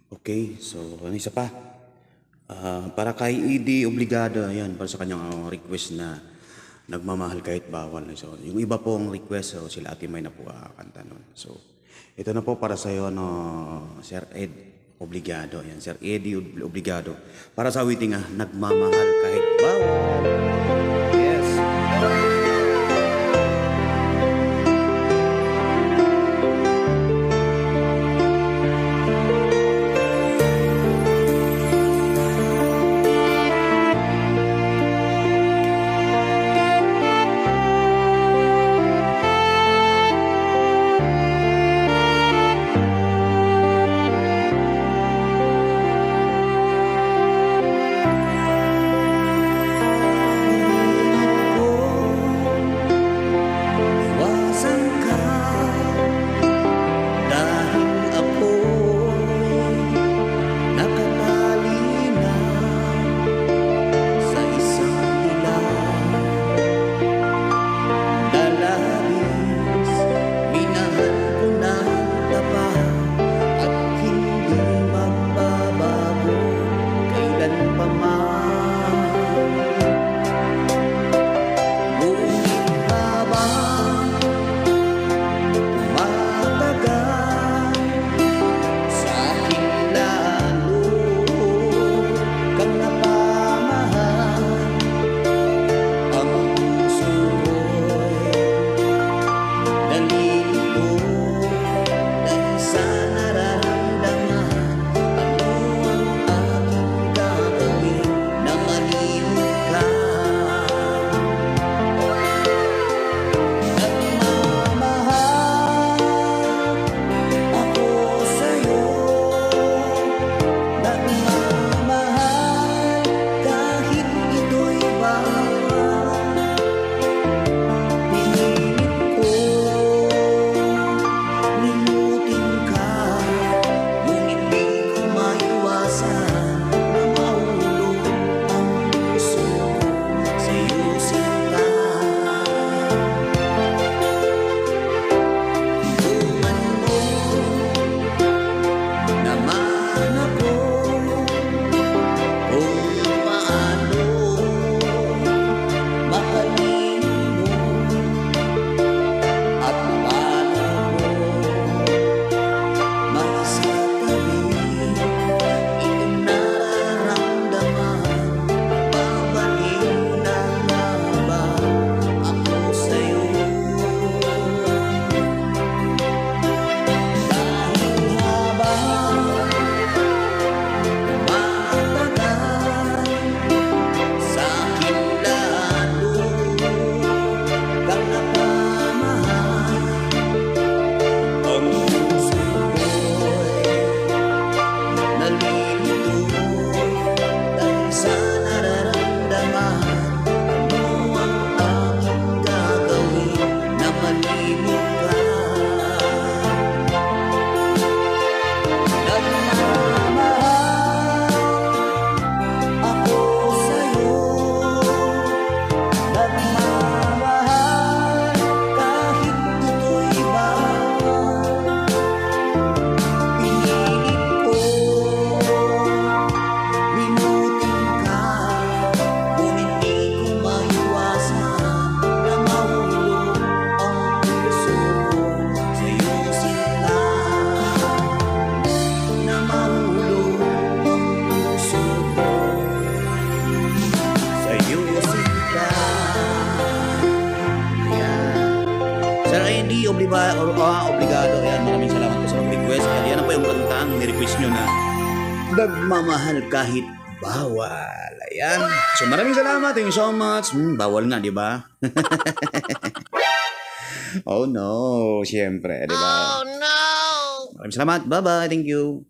Okay, so ano isa pa? Para kay Edie Obligado, ayan, para sa kanyang request na nagmamahal kahit bawal. So, yung iba pong request, so, sila Ate May na po kakanta nun. So, ito na po para sa iyo, no, Sir Ed Obligado. Ayan, Sir Eddie Obligado. Para sa awiting nagmamahal kahit bawal. Yes. Sir Eddie Obligado. Ayan, maraming salamat po sa request. Yan na po yung kantang ni-request nyo na nagmamahal kahit bawal. Ayan. So maraming salamat. Thank you so much. Bawal nga, di ba? Oh no, siyempre, di ba? Oh no! Maraming salamat. Bye-bye. Thank you.